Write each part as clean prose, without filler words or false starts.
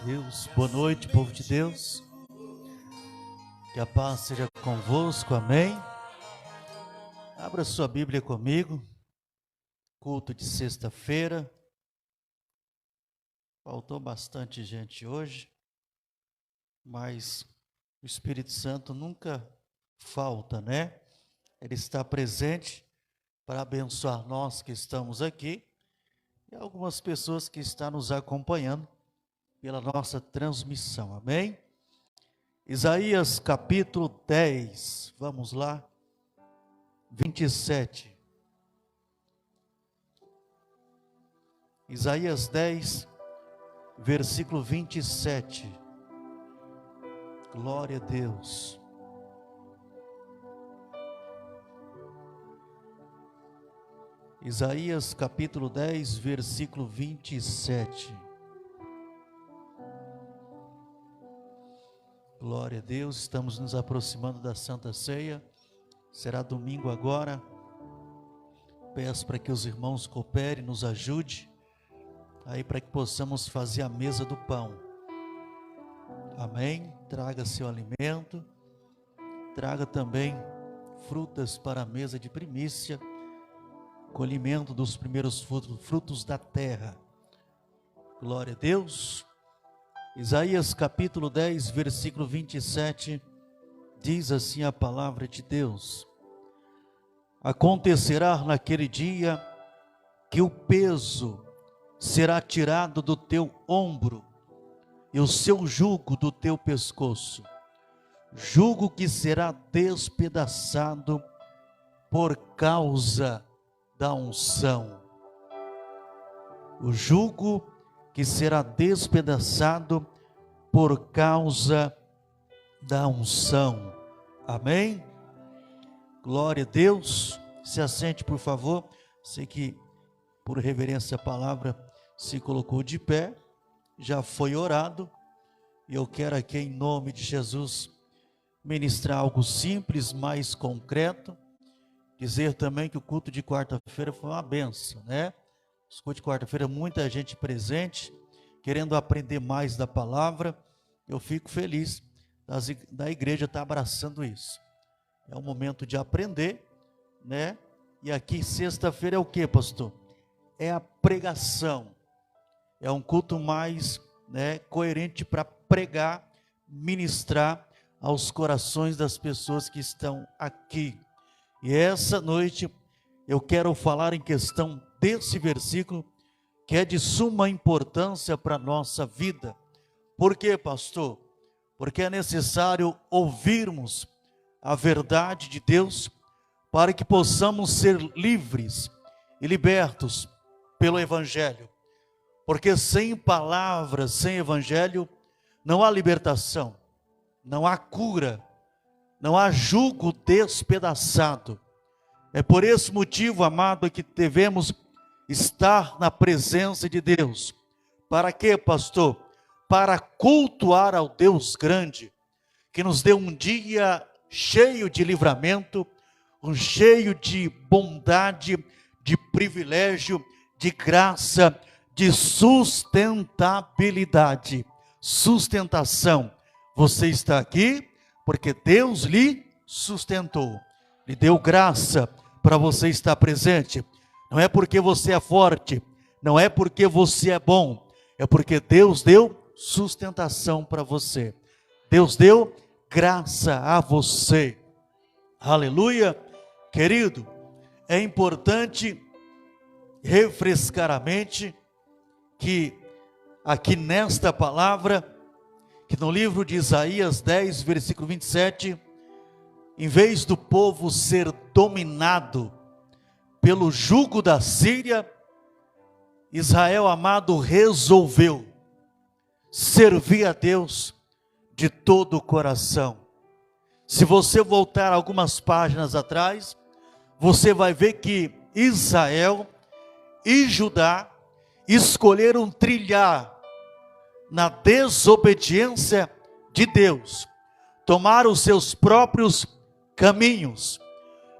Deus, boa noite, povo de Deus, que a paz seja convosco, amém. Abra sua Bíblia comigo, culto de sexta-feira, faltou bastante gente hoje, mas o Espírito Santo nunca falta, né? Ele está presente para abençoar nós que estamos aqui e algumas pessoas que estão nos acompanhando pela nossa transmissão, amém? Isaías capítulo 10, vamos lá, 27. Isaías 10, versículo 27. Glória a Deus. Isaías capítulo 10, versículo 27. Glória a Deus, estamos nos aproximando da Santa Ceia, será domingo agora. Peço para que os irmãos cooperem, nos ajude, aí para que possamos fazer a mesa do pão, amém? Traga seu alimento, traga também frutas para a mesa de primícia, colhimento dos primeiros frutos da terra. Glória a Deus. Isaías capítulo 10, versículo 27, diz assim a palavra de Deus: acontecerá naquele dia que o peso será tirado do teu ombro e o seu jugo do teu pescoço, jugo que será despedaçado por causa da unção. O jugo que será despedaçado por causa da unção. Amém? Glória a Deus. Se assente, por favor. Sei que por reverência à palavra se colocou de pé, já foi orado, e eu quero aqui em nome de Jesus ministrar algo simples, mais concreto. Dizer também que o culto de quarta-feira foi uma bênção, né? O culto de quarta-feira, muita gente presente, querendo aprender mais da palavra. Eu fico feliz da igreja estar abraçando isso. É um momento de aprender, né? E aqui sexta-feira é o que, pastor? É a pregação. É um culto mais, né, coerente para pregar, ministrar aos corações das pessoas que estão aqui. E essa noite eu quero falar em questão desse versículo, que é de suma importância para a nossa vida. Por quê, pastor? Porque é necessário ouvirmos a verdade de Deus, para que possamos ser livres e libertos pelo Evangelho. Porque sem palavras, sem Evangelho, não há libertação, não há cura, não há jugo despedaçado. É por esse motivo, amado, que devemos estar na presença de Deus. Para quê, pastor? Para cultuar ao Deus grande, que nos deu um dia cheio de livramento, um cheio de bondade, de privilégio, de graça, de sustentabilidade. Sustentação. Você está aqui porque Deus lhe sustentou, lhe deu graça para você estar presente. Não é porque você é forte, não é porque você é bom, é porque Deus deu sustentação para você. Deus deu graça a você. Aleluia. Querido, é importante refrescar a mente que aqui nesta palavra, que no livro de Isaías 10, versículo 27, em vez do povo ser dominado pelo jugo da Síria, Israel, amado, resolveu servir a Deus de todo o coração. Se você voltar algumas páginas atrás, você vai ver que Israel e Judá escolheram trilhar na desobediência de Deus, tomaram os seus próprios caminhos,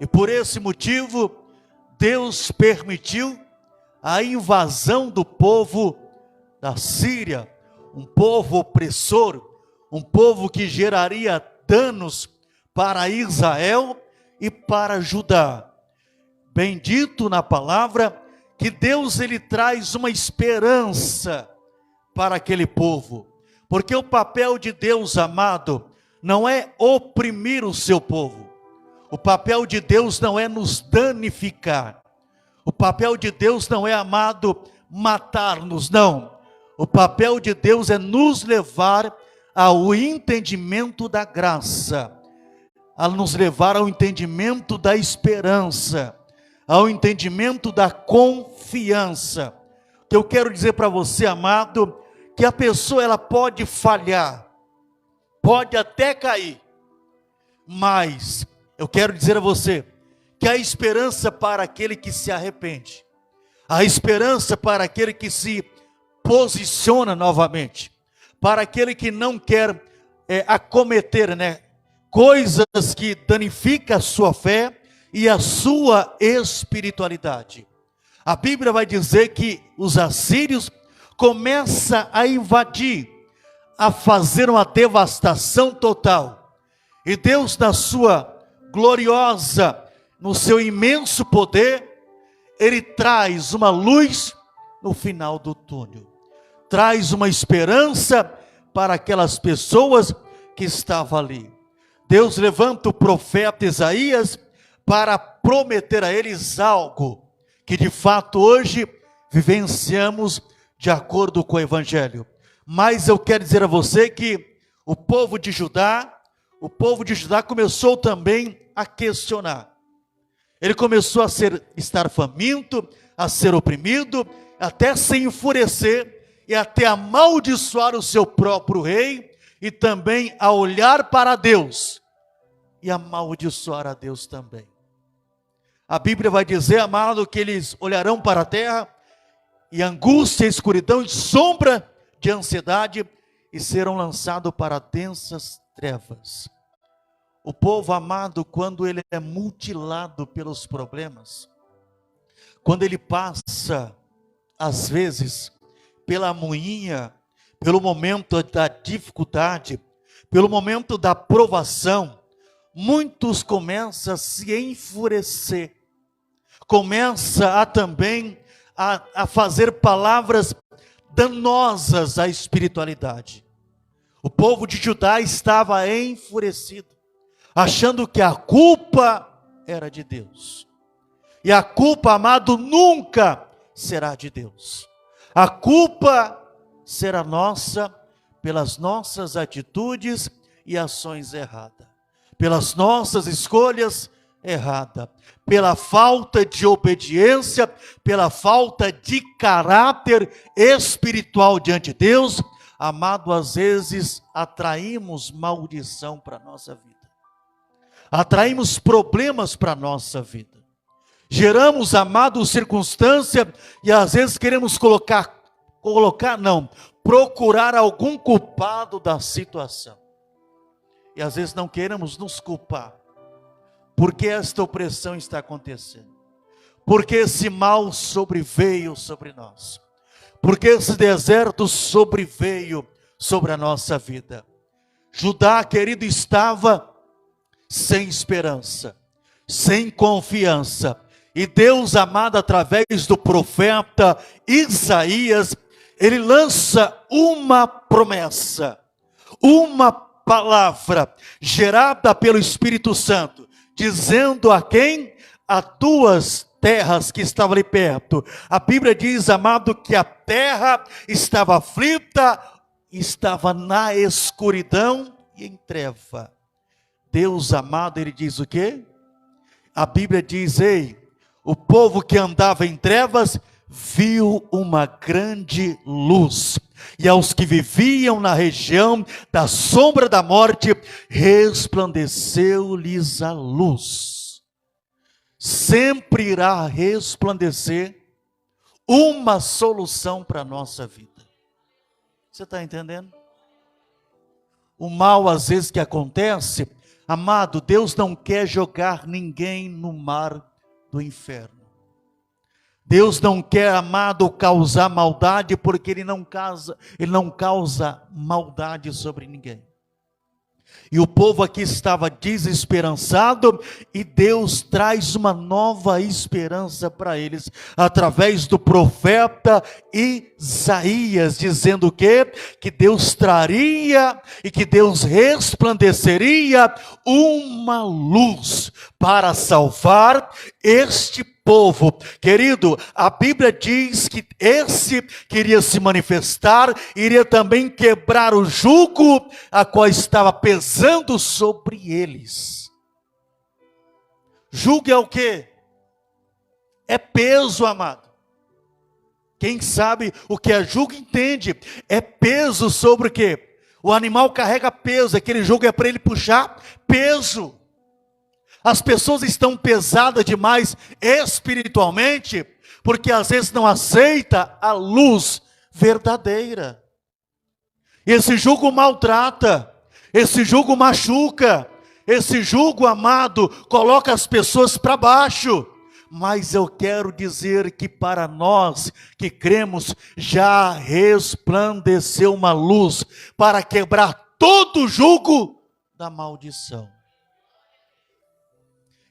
e por esse motivo Deus permitiu a invasão do povo da Síria, um povo opressor, um povo que geraria danos para Israel e para Judá. Bendito na palavra que Deus ele traz uma esperança para aquele povo, porque o papel de Deus, amado, não é oprimir o seu povo. O papel de Deus não é nos danificar. O papel de Deus não é, amado, matar-nos, não. O papel de Deus é nos levar ao entendimento da graça, a nos levar ao entendimento da esperança, ao entendimento da confiança. Que eu quero dizer para você, amado, que a pessoa ela pode falhar, pode até cair, mas eu quero dizer a você que a esperança para aquele que se arrepende, a esperança para aquele que se posiciona novamente, para aquele que não quer acometer, coisas que danificam a sua fé e a sua espiritualidade. A Bíblia vai dizer que os assírios começam a invadir, a fazer uma devastação total. E Deus, na sua gloriosa, no seu imenso poder, Ele traz uma luz no final do túnel. Traz uma esperança para aquelas pessoas que estavam ali. Deus levanta o profeta Isaías para prometer a eles algo que de fato hoje vivenciamos de acordo com o Evangelho. Mas eu quero dizer a você que o povo de Judá começou também a questionar. Ele começou a estar faminto, a ser oprimido, até se enfurecer e até amaldiçoar o seu próprio rei e também a olhar para Deus e amaldiçoar a Deus também. A Bíblia vai dizer, amado, que eles olharão para a terra e angústia, escuridão e sombra de ansiedade e serão lançados para densas trevas. O povo, amado, quando ele é mutilado pelos problemas, quando ele passa, às vezes, pela moinha, pelo momento da dificuldade, pelo momento da provação, muitos começam a se enfurecer, começa a também a fazer palavras danosas à espiritualidade. O povo de Judá estava enfurecido, achando que a culpa era de Deus. E a culpa, amado, nunca será de Deus. A culpa será nossa pelas nossas atitudes e ações erradas, pelas nossas escolhas erradas, pela falta de obediência, pela falta de caráter espiritual diante de Deus. Amado, às vezes atraímos maldição para a nossa vida, atraímos problemas para a nossa vida, geramos, amado, circunstância e às vezes queremos procurar algum culpado da situação. E às vezes não queremos nos culpar. Por que esta opressão está acontecendo? Porque esse mal sobreveio sobre nós? Porque esse deserto sobreveio sobre a nossa vida? Judá, querido, estava sem esperança, sem confiança. E Deus, amado, através do profeta Isaías, ele lança uma promessa, uma palavra gerada pelo Espírito Santo, dizendo a quem? A duas terras que estavam ali perto. A Bíblia diz, amado, que a terra estava aflita, estava na escuridão e em treva. Deus, amado, ele diz o quê? A Bíblia diz, o povo que andava em trevas viu uma grande luz, e aos que viviam na região da sombra da morte, resplandeceu-lhes a luz. Sempre irá resplandecer uma solução para a nossa vida. Você está entendendo? O mal às vezes que acontece, amado, Deus não quer jogar ninguém no mar do inferno. Deus não quer, amado, causar maldade, porque Ele não causa maldade sobre ninguém. E o povo aqui estava desesperançado, e Deus traz uma nova esperança para eles, através do profeta Isaías, dizendo que Deus traria, e que Deus resplandeceria uma luz para salvar este povo. Querido, a Bíblia diz que esse queria se manifestar, iria também quebrar o jugo a qual estava pesando sobre eles. Jugo é o quê? É peso, amado. Quem sabe o que é jugo entende. É peso sobre o quê? O animal carrega peso, aquele jugo é para ele puxar peso. As pessoas estão pesadas demais espiritualmente, porque às vezes não aceita a luz verdadeira. Esse jugo maltrata, esse jugo machuca, esse jugo, amado, coloca as pessoas para baixo. Mas eu quero dizer que para nós que cremos, já resplandeceu uma luz para quebrar todo o jugo da maldição.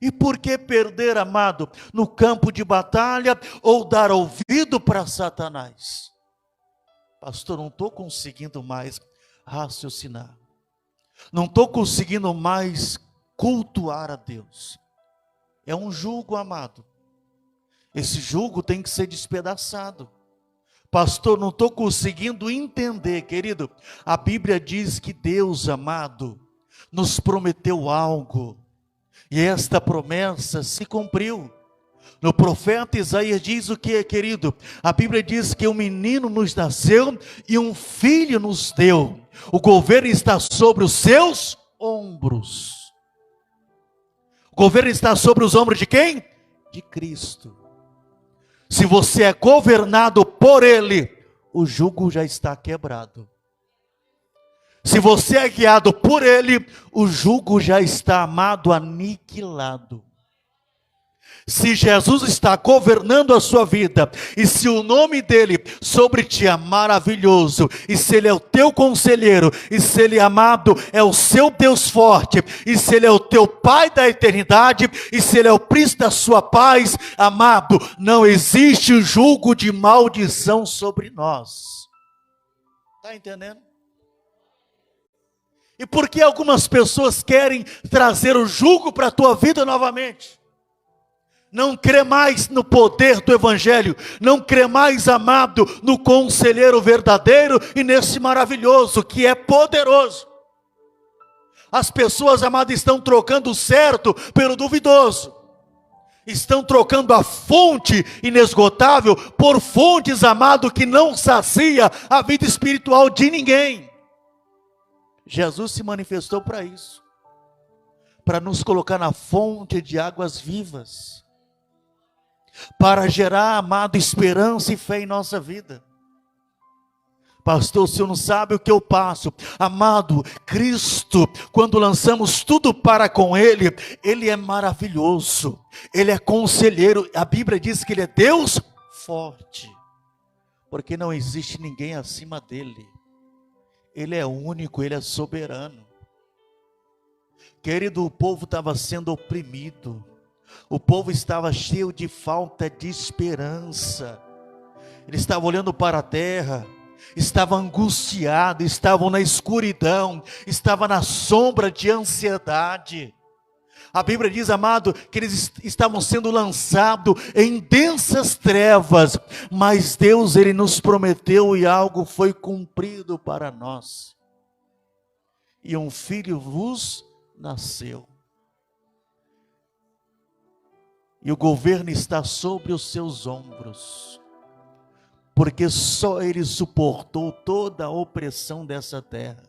E por que perder, amado, no campo de batalha ou dar ouvido para Satanás? Pastor, não estou conseguindo mais raciocinar. Não estou conseguindo mais cultuar a Deus. É um jugo, amado. Esse jugo tem que ser despedaçado. Pastor, não estou conseguindo entender, querido. A Bíblia diz que Deus, amado, nos prometeu algo. E esta promessa se cumpriu. No profeta Isaías diz o que, querido? A Bíblia diz que um menino nos nasceu e um filho nos deu. O governo está sobre os seus ombros. O governo está sobre os ombros de quem? De Cristo. Se você é governado por Ele, o jugo já está quebrado. Se você é guiado por Ele, o jugo já está, amado, aniquilado. Se Jesus está governando a sua vida, e se o nome dEle sobre ti é maravilhoso, e se Ele é o teu conselheiro, e se Ele, amado, é o seu Deus forte, e se Ele é o teu Pai da eternidade, e se Ele é o príncipe da sua paz, amado, não existe jugo de maldição sobre nós. Está entendendo? E por que algumas pessoas querem trazer o jugo para a tua vida novamente? Não crê mais no poder do Evangelho, não crê mais, amado, no conselheiro verdadeiro e nesse maravilhoso que é poderoso. As pessoas, amado, estão trocando o certo pelo duvidoso. Estão trocando a fonte inesgotável por fontes, amado, que não sacia a vida espiritual de ninguém. Jesus se manifestou para isso, para nos colocar na fonte de águas vivas, para gerar, amado, esperança e fé em nossa vida. Pastor, o senhor não sabe o que eu passo. Amado, Cristo, quando lançamos tudo para com Ele, Ele é maravilhoso, Ele é conselheiro. A Bíblia diz que Ele é Deus forte, porque não existe ninguém acima dEle. Ele é único, Ele é soberano. Querido, o povo estava sendo oprimido. O povo estava cheio de falta de esperança. Eles estavam olhando para a terra, estavam angustiados, estavam na escuridão, estavam na sombra de ansiedade. A Bíblia diz, amado, que eles estavam sendo lançados em densas trevas, mas Deus, Ele nos prometeu e algo foi cumprido para nós. E um filho vos nasceu. E o governo está sobre os seus ombros, porque só Ele suportou toda a opressão dessa terra.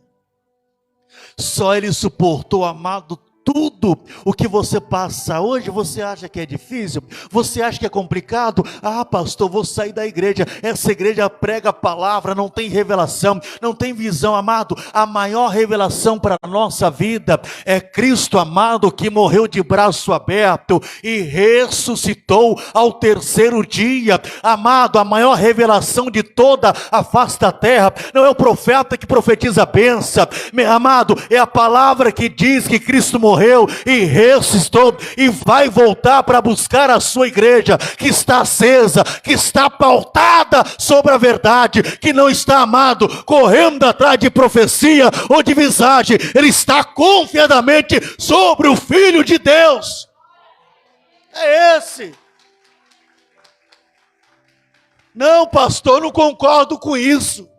Só Ele suportou, amado, Tudo o que você passa hoje, você acha que é difícil? Você acha que é complicado? Ah, pastor, vou sair da igreja. Essa igreja prega a palavra, não tem revelação, não tem visão, amado. A maior revelação para a nossa vida é Cristo, amado, que morreu de braço aberto e ressuscitou ao terceiro dia. Amado, a maior revelação de toda a face da terra não é o profeta que profetiza a bênção, meu amado, é a palavra que diz que Cristo morreu e ressuscitou e vai voltar para buscar a sua igreja, que está acesa, que está pautada sobre a verdade, que não está, amado, correndo atrás de profecia ou de visagem. Ele está confiadamente sobre o Filho de Deus. É esse. Não, pastor, não concordo com isso.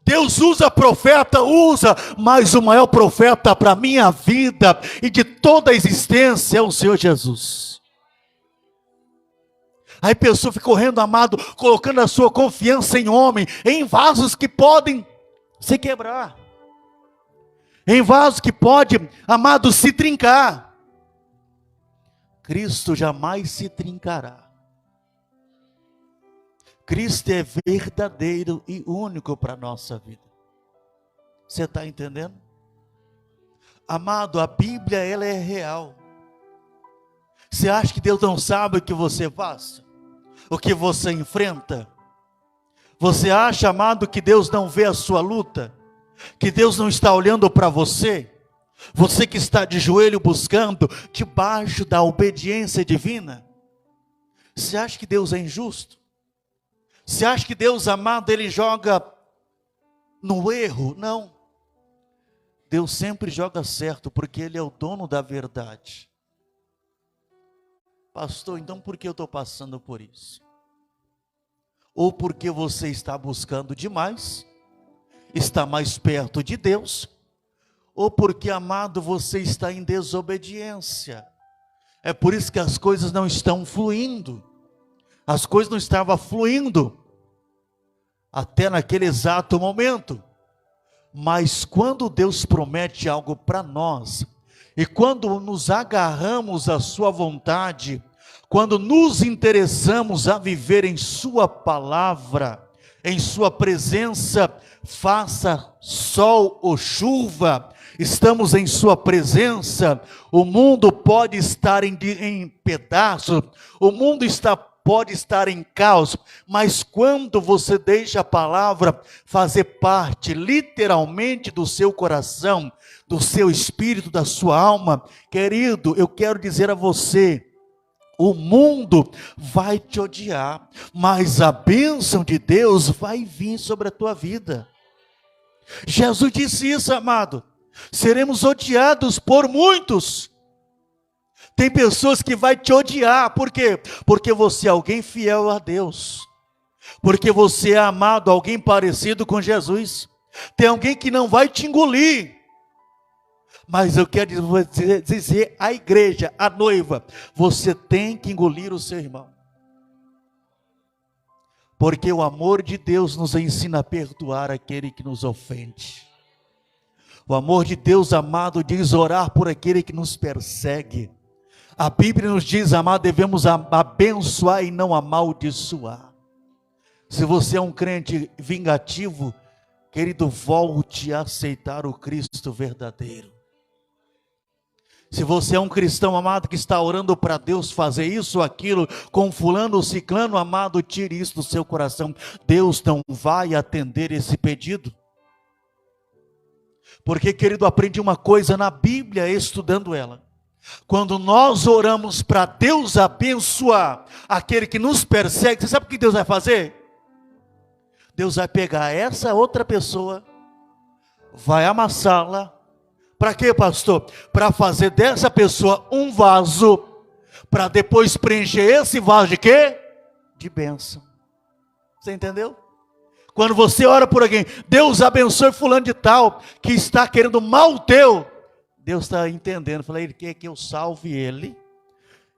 Deus usa profeta, usa, mas o maior profeta para a minha vida e de toda a existência é o Senhor Jesus. Aí a pessoa fica correndo, amado, colocando a sua confiança em homem, em vasos que podem se quebrar, em vasos que podem, amado, se trincar. Cristo jamais se trincará. Cristo é verdadeiro e único para a nossa vida. Você está entendendo? Amado, a Bíblia, ela é real. Você acha que Deus não sabe o que você passa? O que você enfrenta? Você acha, amado, que Deus não vê a sua luta? Que Deus não está olhando para você? Você que está de joelho buscando, debaixo da obediência divina? Você acha que Deus é injusto? Você acha que Deus, amado, Ele joga no erro? Não. Deus sempre joga certo, porque Ele é o dono da verdade. Pastor, então por que eu estou passando por isso? Ou porque você está buscando demais, está mais perto de Deus, ou porque, amado, você está em desobediência. É por isso que as coisas não estão fluindo. As coisas não estavam fluindo até naquele exato momento. Mas quando Deus promete algo para nós, e quando nos agarramos à sua vontade, quando nos interessamos a viver em sua palavra, em sua presença, faça sol ou chuva, estamos em sua presença, o mundo pode estar em pedaços, o mundo pode estar em caos, mas quando você deixa a palavra fazer parte literalmente do seu coração, do seu espírito, da sua alma, querido, eu quero dizer a você, o mundo vai te odiar, mas a bênção de Deus vai vir sobre a tua vida. Jesus disse isso, amado, seremos odiados por muitos. Tem pessoas que vai te odiar, por quê? Porque você é alguém fiel a Deus, porque você é amado, alguém parecido com Jesus. Tem alguém que não vai te engolir, mas eu quero dizer à igreja, à noiva, você tem que engolir o seu irmão, porque o amor de Deus nos ensina a perdoar aquele que nos ofende. O amor de Deus, amado, diz orar por aquele que nos persegue. A Bíblia nos diz, amado, devemos abençoar e não amaldiçoar. Se você é um crente vingativo, querido, volte a aceitar o Cristo verdadeiro. Se você é um cristão, amado, que está orando para Deus fazer isso ou aquilo, com fulano ou ciclano, amado, tire isso do seu coração. Deus não vai atender esse pedido. Porque, querido, aprendi uma coisa na Bíblia, estudando ela. Quando nós oramos para Deus abençoar aquele que nos persegue, você sabe o que Deus vai fazer? Deus vai pegar essa outra pessoa, vai amassá-la. Para quê, pastor? Para fazer dessa pessoa um vaso, para depois preencher esse vaso de quê? De bênção. Você entendeu? Quando você ora por alguém, Deus abençoe fulano de tal, que está querendo mal teu, Deus está entendendo, fala, Ele quer que eu salve ele,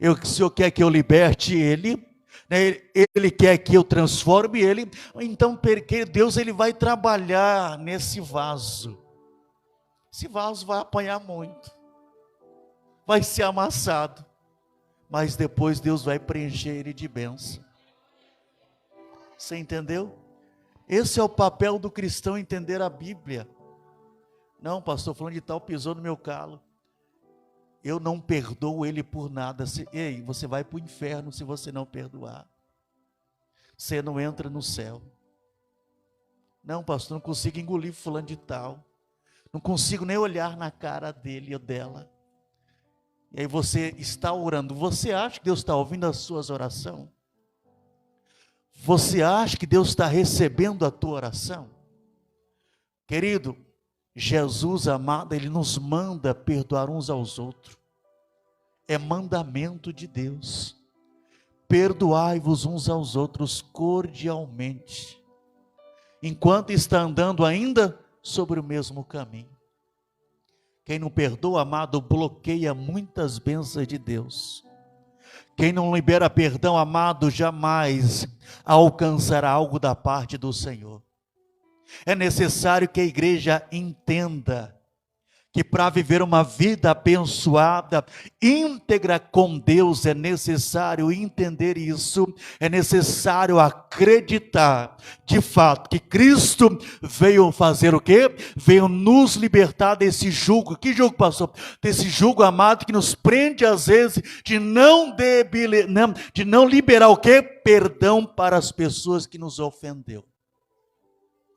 o Senhor quer que eu liberte ele, né? Ele quer que eu transforme ele, então porque Deus ele vai trabalhar nesse vaso, esse vaso vai apanhar muito, vai ser amassado, mas depois Deus vai preencher ele de bênção. Você entendeu? Esse é o papel do cristão, entender a Bíblia. Não, pastor, falando de tal, pisou no meu calo. Eu não perdoo ele por nada. Ei, você vai para o inferno se você não perdoar. Você não entra no céu. Não, pastor, não consigo engolir fulano de tal. Não consigo nem olhar na cara dele ou dela. E aí você está orando. Você acha que Deus está ouvindo as suas orações? Você acha que Deus está recebendo a tua oração? Querido, Jesus amado, Ele nos manda perdoar uns aos outros. É mandamento de Deus. Perdoai-vos uns aos outros cordialmente, enquanto está andando ainda sobre o mesmo caminho. Quem não perdoa, amado, bloqueia muitas bênçãos de Deus. Quem não libera perdão, amado, jamais alcançará algo da parte do Senhor. É necessário que a igreja entenda que para viver uma vida abençoada, íntegra com Deus, é necessário entender isso, é necessário acreditar, de fato, que Cristo veio fazer o quê? Veio nos libertar desse jugo. Que jugo, pastor? Desse jugo, amado, que nos prende às vezes de não liberar o quê? Perdão para as pessoas que nos ofendeu.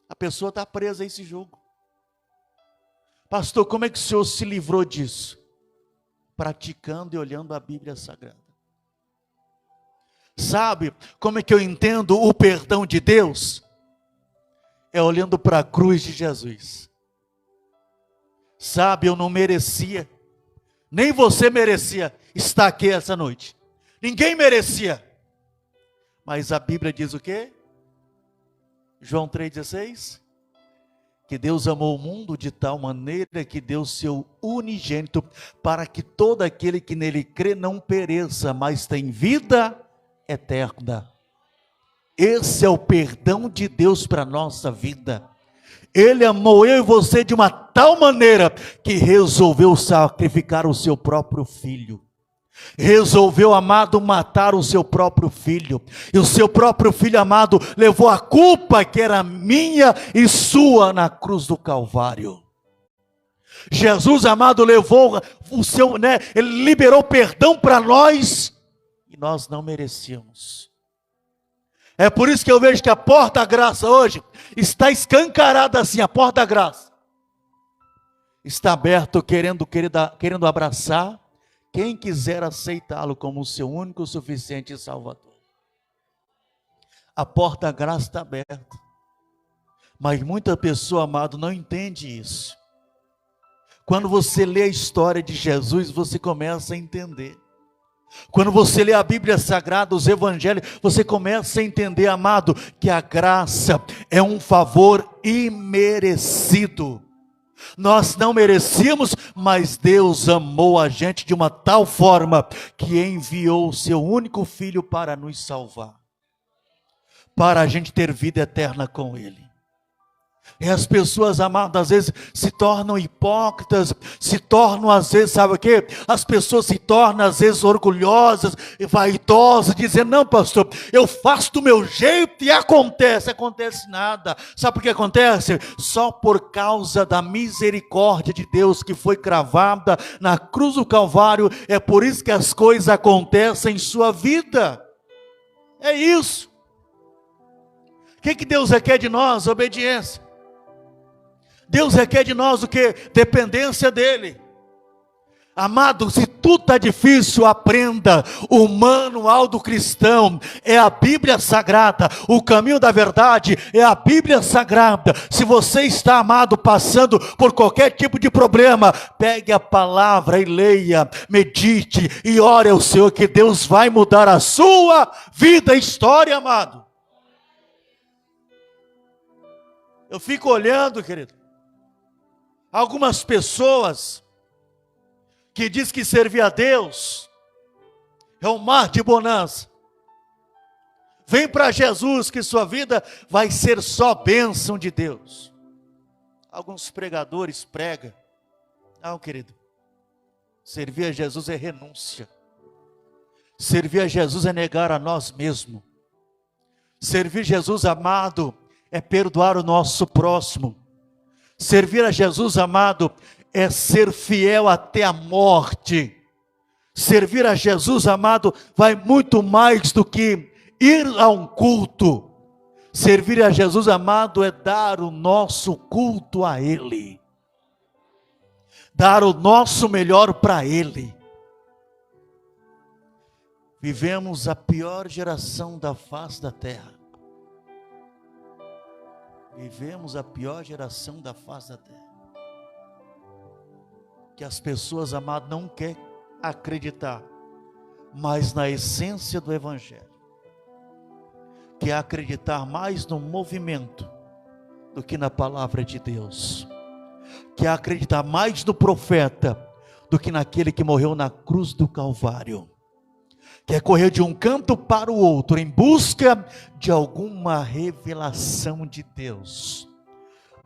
A pessoa está presa a esse jugo. Pastor, como é que o senhor se livrou disso? Praticando e olhando a Bíblia Sagrada. Sabe como é que eu entendo o perdão de Deus? É olhando para a cruz de Jesus. Sabe, eu não merecia, nem você merecia estar aqui essa noite. Ninguém merecia. Mas a Bíblia diz o quê? João 3,16? Que Deus amou o mundo de tal maneira que deu seu unigênito, para que todo aquele que nele crê não pereça, mas tem vida eterna. Esse é o perdão de Deus para a nossa vida. Ele amou eu e você de uma tal maneira que resolveu sacrificar o seu próprio filho. Resolveu, amado, matar o seu próprio filho. E o seu próprio filho, amado, levou a culpa que era minha e sua na cruz do Calvário. Jesus, amado, levou o seu, ele liberou perdão para nós e nós não merecíamos. É por isso que eu vejo que a porta da graça hoje está escancarada assim, a porta da graça está aberta, querendo abraçar quem quiser aceitá-lo como o seu único, suficiente Salvador. A porta da graça está aberta. Mas muita pessoa, amado, não entende isso. Quando você lê a história de Jesus, você começa a entender. Quando você lê a Bíblia Sagrada, os Evangelhos, você começa a entender, amado, que a graça é um favor imerecido. Nós não merecíamos, mas Deus amou a gente de uma tal forma que enviou o seu único filho para nos salvar, para a gente ter vida eterna com Ele. E as pessoas, amadas, às vezes se tornam hipócritas, se tornam às vezes, sabe o quê? As pessoas se tornam às vezes orgulhosas e vaidosas, dizendo, não pastor, eu faço do meu jeito e acontece nada. Sabe por que acontece? Só por causa da misericórdia de Deus que foi cravada na cruz do Calvário, é por isso que as coisas acontecem em sua vida. É isso. O que Deus requer de nós? Obediência. Deus requer de nós o que? Dependência dEle. Amado, se tudo está difícil, aprenda. O manual do cristão é a Bíblia Sagrada. O caminho da verdade é a Bíblia Sagrada. Se você está, amado, passando por qualquer tipo de problema, pegue a palavra e leia, medite e ore ao Senhor, que Deus vai mudar a sua vida e história, amado. Eu fico olhando, querido, algumas pessoas que diz que servir a Deus é um mar de bonança. Vem para Jesus que sua vida vai ser só bênção de Deus. Alguns pregadores pregam. Não, querido. Servir a Jesus é renúncia. Servir a Jesus é negar a nós mesmos. Servir Jesus, amado, é perdoar o nosso próximo. Servir a Jesus, amado, é ser fiel até a morte. Servir a Jesus, amado, vai muito mais do que ir a um culto. Servir a Jesus, amado, é dar o nosso culto a Ele. Dar o nosso melhor para Ele. Vivemos a pior geração da face da terra. Vivemos a pior geração da face da terra. Que as pessoas, amadas, não querem acreditar mais na essência do Evangelho. Que é acreditar mais no movimento do que na palavra de Deus. Que é acreditar mais no profeta do que naquele que morreu na cruz do Calvário. Quer correr de um canto para o outro em busca de alguma revelação de Deus.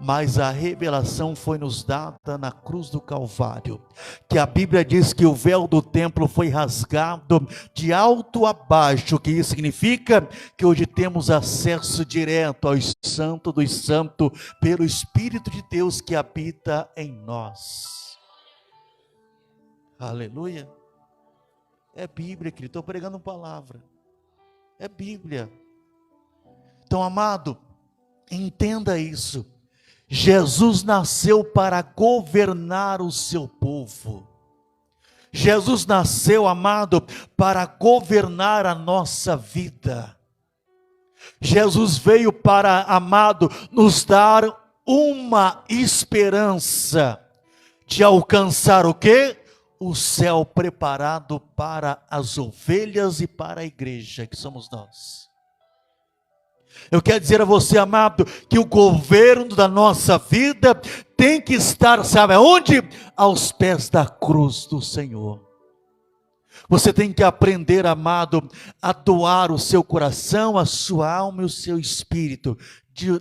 Mas a revelação foi nos dada na cruz do Calvário. Que a Bíblia diz que o véu do templo foi rasgado de alto a baixo. Que isso significa que hoje temos acesso direto ao Santo dos Santos pelo Espírito de Deus que habita em nós. Aleluia. É Bíblia, querido, estou pregando palavra. É Bíblia. Então, amado, entenda isso. Jesus nasceu para governar o seu povo. Jesus nasceu, amado, para governar a nossa vida. Jesus veio para, amado, nos dar uma esperança de alcançar o quê? O céu preparado para as ovelhas e para a igreja, que somos nós. Eu quero dizer a você, amado, que o governo da nossa vida tem que estar, sabe aonde? Aos pés da cruz do Senhor. Você tem que aprender, amado, a doar o seu coração, a sua alma e o seu espírito.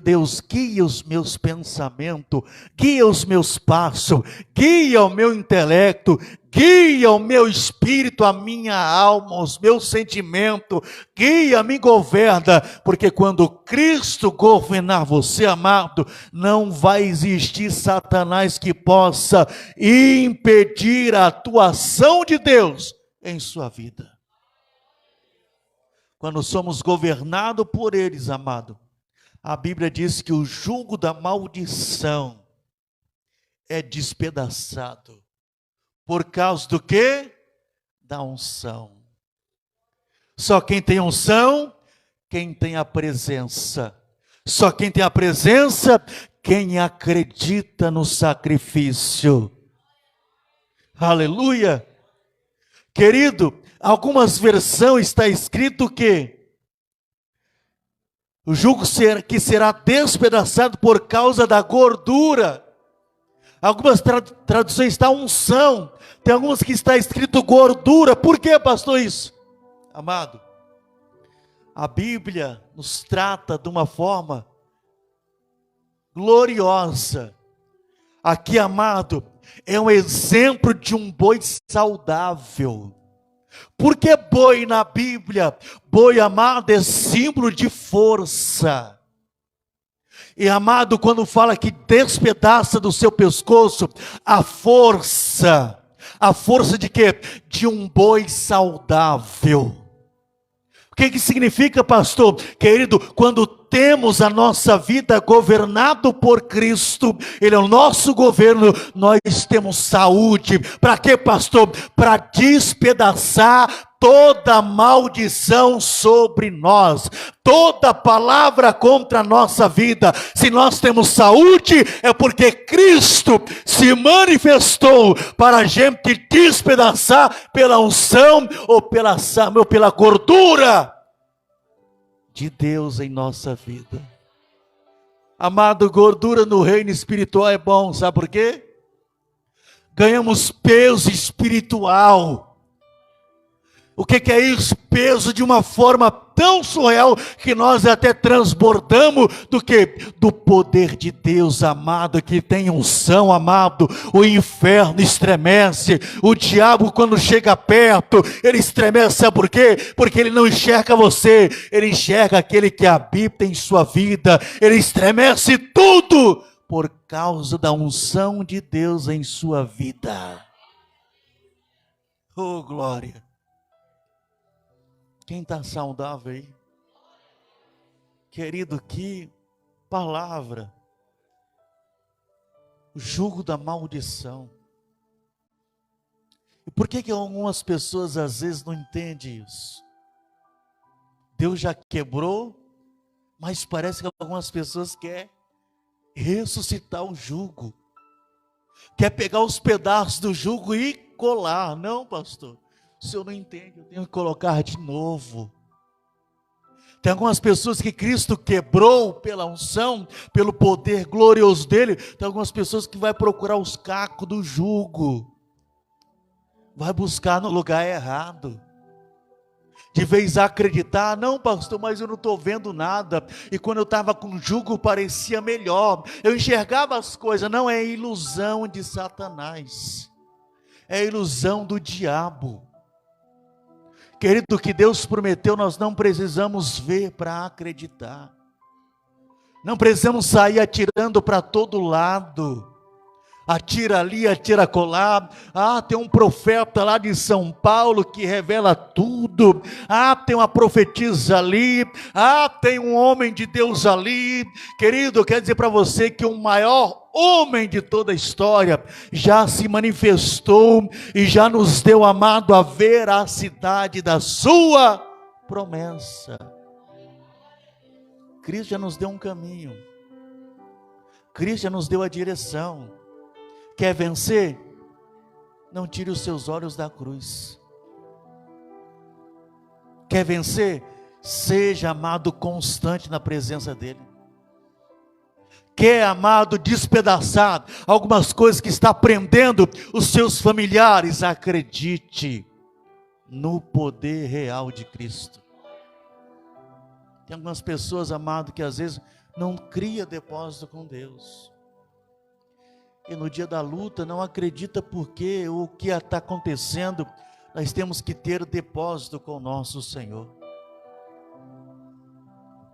Deus, guia os meus pensamentos, guia os meus passos, guia o meu intelecto, guia o meu espírito, a minha alma, os meus sentimentos, guia, me governa, porque quando Cristo governar você, amado, não vai existir Satanás que possa impedir a atuação de Deus em sua vida. Quando somos governados por eles, amado, a Bíblia diz que o jugo da maldição é despedaçado. Por causa do quê? Da unção. Só quem tem unção, quem tem a presença. Só quem tem a presença, quem acredita no sacrifício. Aleluia. Querido, algumas versões está escrito que o jugo que será despedaçado por causa da gordura. Algumas traduções está unção. Tem algumas que está escrito gordura. Por que, pastor, isso? Amado, a Bíblia nos trata de uma forma gloriosa. Aqui, amado, é um exemplo de um boi saudável. Por que boi na Bíblia? Boi, amado, é símbolo de força. E, amado, quando fala que despedaça do seu pescoço, a força de quê? De um boi saudável. O que significa, pastor? Querido, quando temos a nossa vida governado por Cristo, Ele é o nosso governo, nós temos saúde. Para quê, pastor? Para despedaçar toda maldição sobre nós, toda palavra contra a nossa vida. Se nós temos saúde, é porque Cristo se manifestou para a gente despedaçar pela unção ou pela gordura de Deus em nossa vida. Amado, gordura no reino espiritual é bom, sabe por quê? Ganhamos peso espiritual. O que é isso? Peso de uma forma tão surreal que nós até transbordamos do poder de Deus, amado, que tem unção, amado. O inferno estremece, o diabo quando chega perto, ele estremece, sabe por quê? Porque ele não enxerga você, ele enxerga aquele que habita em sua vida, ele estremece tudo por causa da unção de Deus em sua vida. Oh, glória! Quem está saudável aí? Querido, que palavra! O jugo da maldição. E por que algumas pessoas às vezes não entendem isso? Deus já quebrou, mas parece que algumas pessoas querem ressuscitar o jugo. Quer pegar os pedaços do jugo e colar. Não, pastor, o senhor não entende, eu tenho que colocar de novo. Tem algumas pessoas que Cristo quebrou pela unção, pelo poder glorioso dele. Tem algumas pessoas que vai procurar os cacos do jugo, vai buscar no lugar errado. De vez a acreditar, não, pastor, mas eu não estou vendo nada. E quando eu estava com o jugo parecia melhor, eu enxergava as coisas. Não, é ilusão de Satanás, é ilusão do diabo. Querido, o que Deus prometeu nós não precisamos ver para acreditar. Não precisamos sair atirando para todo lado. Atira ali, atira acolá. Ah, tem um profeta lá de São Paulo que revela tudo. Ah, tem uma profetisa ali. Ah, tem um homem de Deus ali. Querido, eu quero dizer para você que o maior homem de toda a história já se manifestou e já nos deu, amado, a veracidade da sua promessa. Cristo já nos deu um caminho. Cristo já nos deu a direção. Quer vencer? Não tire os seus olhos da cruz. Quer vencer? Seja, amado, constante na presença dele. Quer, amado, despedaçar algumas coisas que está prendendo os seus familiares? Acredite no poder real de Cristo. Tem algumas pessoas, amado, que às vezes não cria depósito com Deus. E no dia da luta não acredita porque o que está acontecendo, nós temos que ter depósito com o nosso Senhor.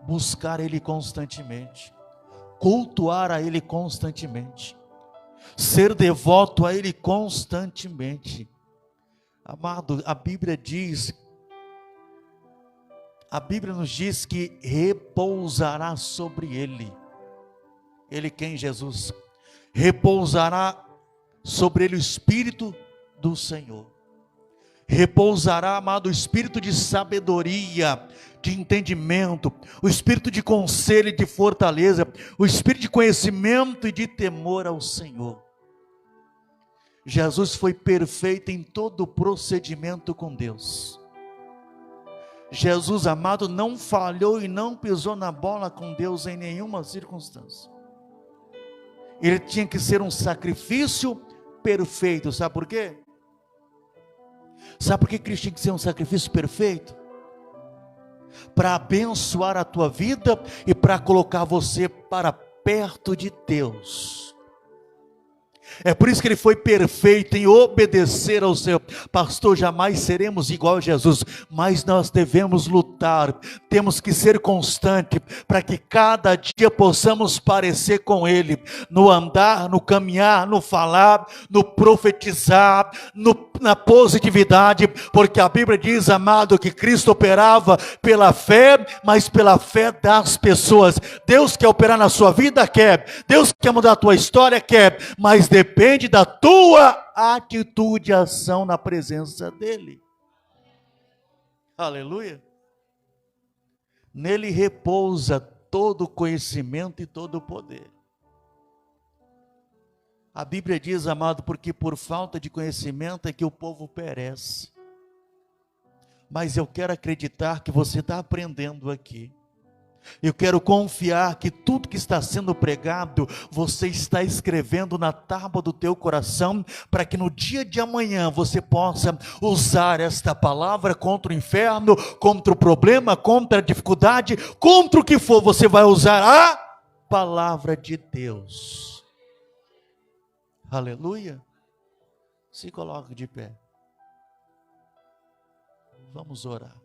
Buscar Ele constantemente, cultuar a Ele constantemente, ser devoto a Ele constantemente. Amado, a Bíblia nos diz que repousará sobre Ele. Ele quem? Jesus. Repousará sobre ele o Espírito do Senhor. Repousará, amado, o Espírito de sabedoria, de entendimento, o Espírito de conselho e de fortaleza, o Espírito de conhecimento e de temor ao Senhor. Jesus foi perfeito em todo o procedimento com Deus. Jesus, amado, não falhou e não pisou na bola com Deus em nenhuma circunstância. Ele tinha que ser um sacrifício perfeito. Sabe por quê? Sabe por que Cristo tinha que ser um sacrifício perfeito? Para abençoar a tua vida e para colocar você para perto de Deus. É por isso que ele foi perfeito em obedecer ao Senhor. Pastor, jamais seremos igual a Jesus, mas nós devemos lutar, temos que ser constantes, para que cada dia possamos parecer com Ele, no andar, no caminhar, no falar, no profetizar, na positividade, porque a Bíblia diz, amado, que Cristo operava pela fé, mas pela fé das pessoas. Deus quer operar na sua vida? Quer. Deus quer mudar a tua história? Quer. Mas depende da tua atitude e ação na presença dEle. Aleluia. Nele repousa todo o conhecimento e todo o poder. A Bíblia diz, amado, porque por falta de conhecimento é que o povo perece. Mas eu quero acreditar que você está aprendendo aqui. Eu quero confiar que tudo que está sendo pregado, você está escrevendo na tábua do teu coração, para que no dia de amanhã você possa usar esta palavra contra o inferno, contra o problema, contra a dificuldade, contra o que for, você vai usar a palavra de Deus. Aleluia. Se coloque de pé. Vamos orar.